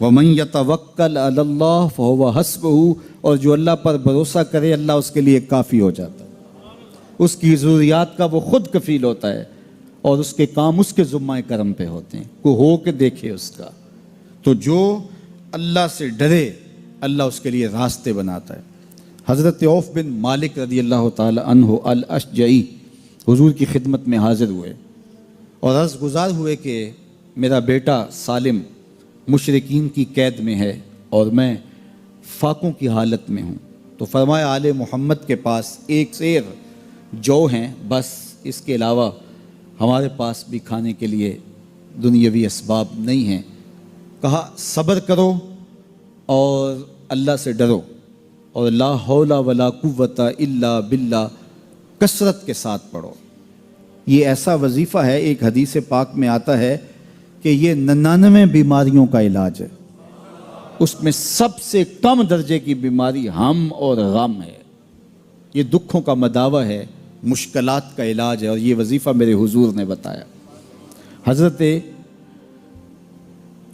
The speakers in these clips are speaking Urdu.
وَمَن يَتَوَكَّلْ عَلَى اللَّهِ فَهُوَ حَسْبُهُ، اور جو اللہ پر بھروسہ کرے اللہ اس کے لیے کافی ہو جاتا ہے، اس کی ضروریات کا وہ خود کفیل ہوتا ہے اور اس کے کام اس کے ذمہ کرم پہ ہوتے ہیں، کو ہو کے دیکھے اس کا۔ تو جو اللہ سے ڈرے اللہ اس کے لیے راستے بناتا ہے۔ حضرت عوف بن مالک رضی اللہ تعالی عنہ الاشجعی حضور کی خدمت میں حاضر ہوئے اور عرض گزار ہوئے کہ میرا بیٹا سالم مشرکین کی قید میں ہے اور میں فاقوں کی حالت میں ہوں۔ تو فرمایا آل محمد کے پاس ایک سیر جو ہیں، بس اس کے علاوہ ہمارے پاس بھی کھانے کے لیے دنیاوی اسباب نہیں ہیں۔ کہا صبر کرو اور اللہ سے ڈرو اور لا حول ولا قوت الا باللہ کثرت کے ساتھ پڑھو۔ یہ ایسا وظیفہ ہے، ایک حدیث پاک میں آتا ہے کہ یہ 99 بیماریوں کا علاج ہے، اس میں سب سے کم درجے کی بیماری ہم اور غم ہے۔ یہ دکھوں کا مداوع ہے، مشکلات کا علاج ہے، اور یہ وظیفہ میرے حضور نے بتایا۔ حضرت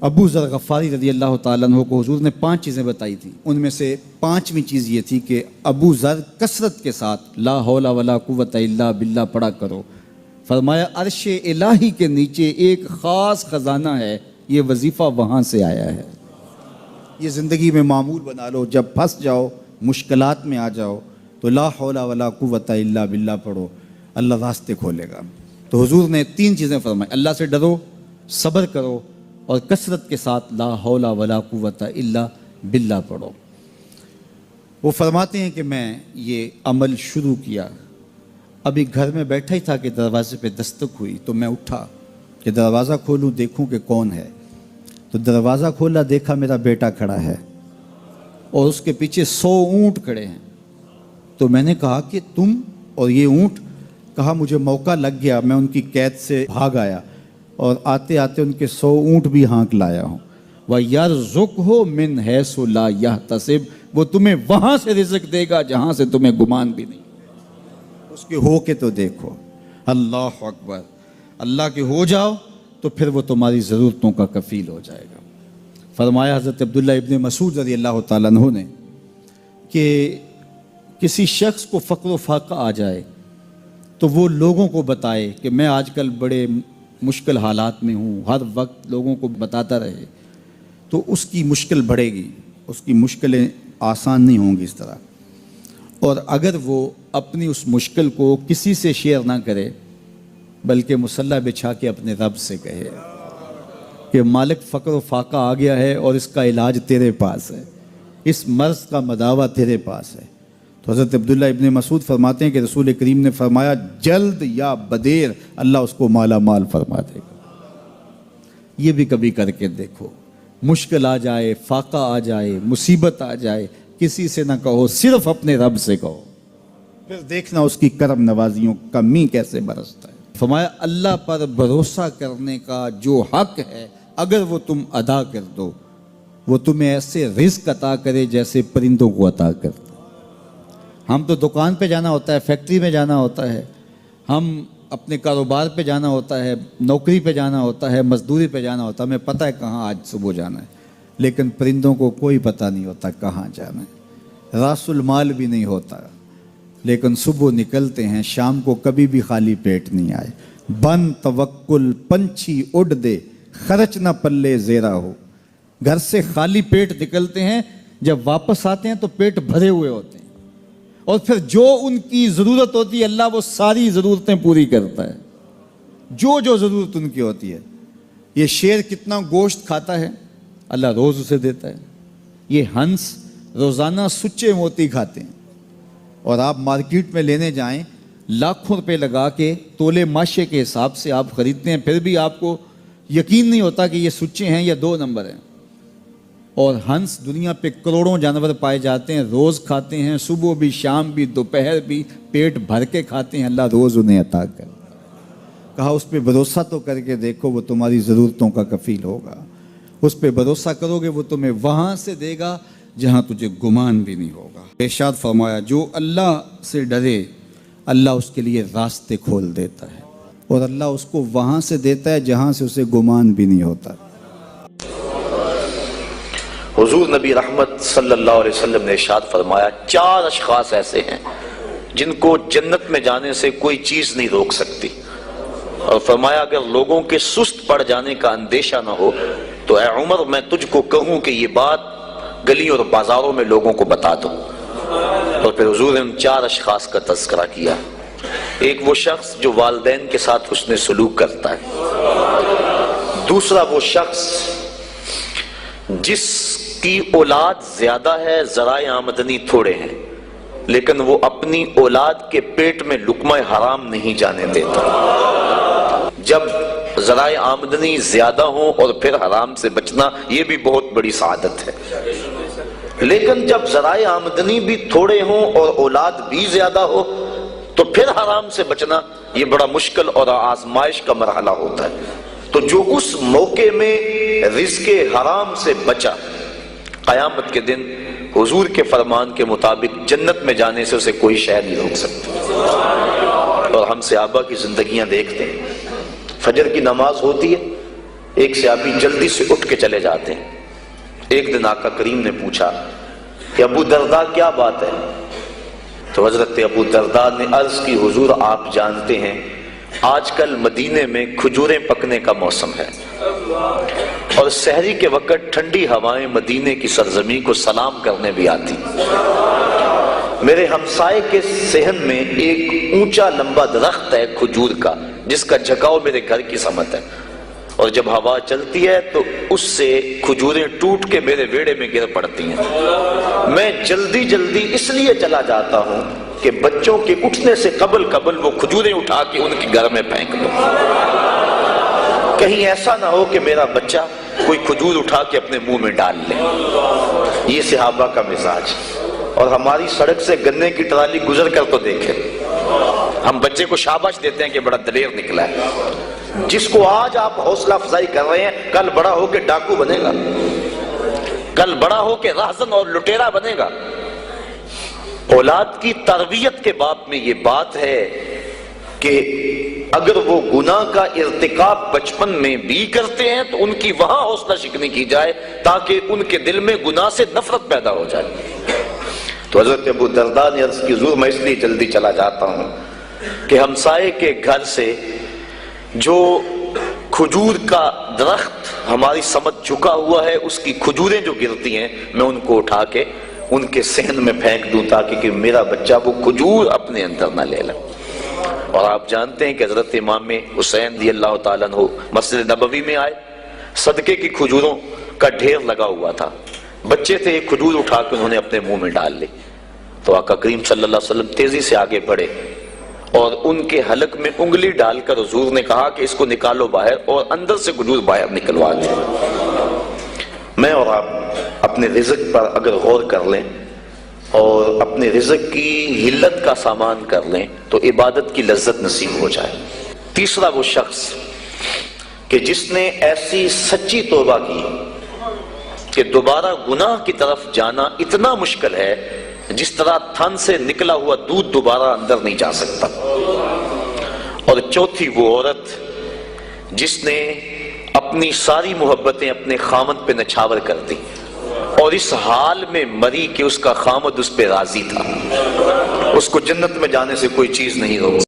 ابو ذر غفاری رضی اللہ تعالیٰ عنہ کو حضور نے 5 چیزیں بتائی تھی، ان میں سے 5ویں چیز یہ تھی کہ ابو ذر کثرت کے ساتھ لا حول ولا قوت الا باللہ پڑھا کرو۔ فرمایا عرش الہی کے نیچے ایک خاص خزانہ ہے، یہ وظیفہ وہاں سے آیا ہے۔ یہ زندگی میں معمول بنا لو، جب پھنس جاؤ مشکلات میں آ جاؤ تو لا حول ولا قوت الا باللہ پڑھو، اللہ راستے کھولے گا۔ تو حضور نے 3 چیزیں فرمائی، اللہ سے ڈرو، صبر کرو اور کثرت کے ساتھ لا حول ولا قوت الا باللہ پڑھو۔ وہ فرماتے ہیں کہ میں یہ عمل شروع کیا، ابھی گھر میں بیٹھا ہی تھا کہ دروازے پہ دستک ہوئی، تو میں اٹھا کہ دروازہ کھولوں دیکھوں کہ کون ہے۔ تو دروازہ کھولا، دیکھا میرا بیٹا کھڑا ہے اور اس کے پیچھے 100 اونٹ کھڑے ہیں۔ تو میں نے کہا کہ تم اور یہ اونٹ؟ کہا مجھے موقع لگ گیا، میں ان کی قید سے بھاگ آیا اور آتے آتے ان کے 100 اونٹ بھی ہانک لایا ہوں۔ وَيَرْزُقْهُ مِنْ حَيْثُ لَا يَحْتَسِبُ، وہ تمہیں وہاں سے رزق دے گا جہاں سے تمہیں گمان بھی نہیں۔ اس کے ہو کے تو دیکھو، اللہ اکبر، اللہ کے ہو جاؤ تو پھر وہ تمہاری ضرورتوں کا کفیل ہو جائے گا۔ فرمایا حضرت عبداللہ ابن مسعود رضی اللہ تعالیٰ عنہ نے کہ کسی شخص کو فقر و فاقہ آ جائے تو وہ لوگوں کو بتائے کہ میں آج کل بڑے مشکل حالات میں ہوں، ہر وقت لوگوں کو بتاتا رہے تو اس کی مشکل بڑھے گی، اس کی مشکلیں آسان نہیں ہوں گی اس طرح۔ اور اگر وہ اپنی اس مشکل کو کسی سے شیئر نہ کرے بلکہ مصلی بچھا کے اپنے رب سے کہے کہ مالک فقر و فاقہ آ گیا ہے اور اس کا علاج تیرے پاس ہے، اس مرض کا مداوع تیرے پاس ہے۔ تو حضرت عبداللہ ابن مسعود فرماتے ہیں کہ رسول کریم نے فرمایا جلد یا بدیر اللہ اس کو مالا مال فرما دے گا۔ یہ بھی کبھی کر کے دیکھو، مشکل آ جائے، فاقہ آ جائے، مصیبت آ جائے، کسی سے نہ کہو، صرف اپنے رب سے کہو، پھر دیکھنا اس کی کرم نوازیوں کا می کیسے برستا ہے۔ فرمایا اللہ پر بھروسہ کرنے کا جو حق ہے اگر وہ تم ادا کر دو، وہ تمہیں ایسے رزق عطا کرے جیسے پرندوں کو عطا کرتا۔ ہم تو دکان پہ جانا ہوتا ہے، فیکٹری میں جانا ہوتا ہے، ہم اپنے کاروبار پہ جانا ہوتا ہے، نوکری پہ جانا ہوتا ہے، مزدوری پہ جانا ہوتا ہے، ہمیں پتہ ہے کہاں آج صبح جانا ہے، لیکن پرندوں کو کوئی پتہ نہیں ہوتا کہاں جانا ہے، راس المال بھی نہیں ہوتا، لیکن صبح نکلتے ہیں، شام کو کبھی بھی خالی پیٹ نہیں آئے۔ بن توکل پنچھی اڑ دے، خرچ نہ پلے زیرا ہو۔ گھر سے خالی پیٹ نکلتے ہیں، جب واپس آتے ہیں تو پیٹ بھرے ہوئے ہوتے ہیں، اور پھر جو ان کی ضرورت ہوتی ہے اللہ وہ ساری ضرورتیں پوری کرتا ہے، جو ضرورت ان کی ہوتی ہے۔ یہ شیر کتنا گوشت کھاتا ہے اللہ روز اسے دیتا ہے۔ یہ ہنس روزانہ سچے موتی کھاتے ہیں، اور آپ مارکیٹ میں لینے جائیں لاکھوں روپے لگا کے تولے ماشے کے حساب سے آپ خریدتے ہیں، پھر بھی آپ کو یقین نہیں ہوتا کہ یہ سچے ہیں یا 2 نمبر ہیں۔ اور ہنس دنیا پہ کروڑوں جانور پائے جاتے ہیں، روز کھاتے ہیں، صبح بھی، شام بھی، دوپہر بھی، پیٹ بھر کے کھاتے ہیں، اللہ روز انہیں عطا کر۔ کہا اس پہ بھروسہ تو کر کے دیکھو، وہ تمہاری ضرورتوں کا کفیل ہوگا۔ اس پہ بھروسہ کرو گے وہ تمہیں وہاں سے دے گا جہاں تجھے گمان بھی نہیں ہوگا۔ ارشاد فرمایا جو اللہ سے ڈرے اللہ اس کے لیے راستے کھول دیتا ہے، اور اللہ اس کو وہاں سے دیتا ہے جہاں سے اسے گمان بھی نہیں ہوتا۔ حضور نبی رحمت صلی اللہ علیہ وسلم نے ارشاد فرمایا 4 اشخاص ایسے ہیں جن کو جنت میں جانے سے کوئی چیز نہیں روک سکتی، اور فرمایا اگر لوگوں کے سست پڑ جانے کا اندیشہ نہ ہو تو اے عمر میں تجھ کو کہوں کہ یہ بات گلی اور بازاروں میں لوگوں کو بتا دو۔ اور پھر حضور نے ان 4 اشخاص کا تذکرہ کیا۔ ایک وہ شخص جو والدین کے ساتھ حسن سلوک کرتا ہے، دوسرا وہ شخص جس کی اولاد زیادہ ہے ذرائع آمدنی تھوڑے ہیں لیکن وہ اپنی اولاد کے پیٹ میں لقمہ حرام نہیں جانے دیتا۔ جب ذرائع آمدنی زیادہ ہوں اور پھر حرام سے بچنا یہ بھی بہت بڑی سعادت ہے، لیکن جب ذرائع آمدنی بھی تھوڑے ہوں اور اولاد بھی زیادہ ہو تو پھر حرام سے بچنا یہ بڑا مشکل اور آزمائش کا مرحلہ ہوتا ہے۔ تو جو اس موقع میں رزق حرام سے بچا، قیامت کے دن حضور کے فرمان کے مطابق جنت میں جانے سے اسے کوئی شے نہیں روک سکتا۔ اور ہم صحابہ کی زندگیاں دیکھتے ہیں، فجر کی نماز ہوتی ہے، ایک صحابی جلدی سے اٹھ کے چلے جاتے ہیں۔ ایک دن آقا کریم نے پوچھا کہ ابو درداء کیا بات ہے؟ تو حضرت ابو درداء نے عرض کی حضور آپ جانتے ہیں آج کل مدینے میں کھجوریں پکنے کا موسم ہے اور سحری کے وقت ٹھنڈی ہوائیں مدینے کی سرزمین کو سلام کرنے بھی آتی۔ میرے ہمسائے کے صحن میں ایک اونچا لمبا درخت ہے کھجور کا جس کا جھکاؤ میرے گھر کی سمت ہے، اور جب ہوا چلتی ہے تو اس سے کھجوریں ٹوٹ کے میرے ویڑے میں گر پڑتی ہیں۔ میں جلدی جلدی اس لیے چلا جاتا ہوں کہ بچوں کے اٹھنے سے قبل وہ کھجوریں اٹھا کے ان کے گھر میں پھینک دو، کہیں ایسا نہ ہو کہ میرا بچہ کوئی کھجور اٹھا کے اپنے منہ میں ڈال لے۔ یہ صحابہ کا مزاج۔ اور ہماری سڑک سے گنے کی ٹرالی گزر کر تو دیکھیں، ہم بچے کو شاباش دیتے ہیں کہ بڑا دلیر نکلا ہے۔ جس کو آج آپ حوصلہ افزائی کر رہے ہیں کل بڑا ہو کے ڈاکو بنے گا، کل بڑا ہو کے راہزن اور لٹیرا بنے گا۔ اولاد کی تربیت کے باب میں یہ بات ہے کہ اگر وہ گناہ کا ارتکاب بچپن میں بھی کرتے ہیں تو ان کی وہاں حوصلہ شکنی کی جائے تاکہ ان کے دل میں گناہ سے نفرت پیدا ہو جائے۔ تو حضرت ابو درداء نے عرض کی حضور میں اس لیے جلدی چلا جاتا ہوں کہ ہمسائے کے گھر سے جو کھجور کا درخت ہماری سمت جھکا ہوا ہے اس کی کھجوریں جو گرتی ہیں میں ان کو اٹھا کے ان کے صحن میں پھینک دوں تاکہ کہ میرا بچہ وہ کھجور اپنے اندر نہ لے لے۔ اور آپ جانتے ہیں کہ حضرت امام حسین رضی اللہ تعالیٰ عنہ مسجد نبوی میں آئے، صدقے کی کھجوروں کا ڈھیر لگا ہوا تھا، بچے تھے، ایک کھجور اٹھا کے انہوں نے اپنے منہ میں ڈال لی۔ تو آقا کریم صلی اللہ علیہ وسلم تیزی سے آگے بڑھے اور ان کے حلق میں انگلی ڈال کر حضور نے کہا کہ اس کو نکالو باہر اور اندر سے کھجور باہر نکلوا دیں۔ میں اور آپ اپنے رزق پر اگر غور کر لیں اور اپنے رزق کی حلت کا سامان کر لیں تو عبادت کی لذت نصیب ہو جائے۔ تیسرا وہ شخص کہ جس نے ایسی سچی توبہ کی کہ دوبارہ گناہ کی طرف جانا اتنا مشکل ہے جس طرح تھن سے نکلا ہوا دودھ دوبارہ اندر نہیں جا سکتا۔ اور چوتھی وہ عورت جس نے اپنی ساری محبتیں اپنے خامد پہ نچھاور کر دی اور اس حال میں مری کہ اس کا خامد اس پہ راضی تھا، اس کو جنت میں جانے سے کوئی چیز نہیں روک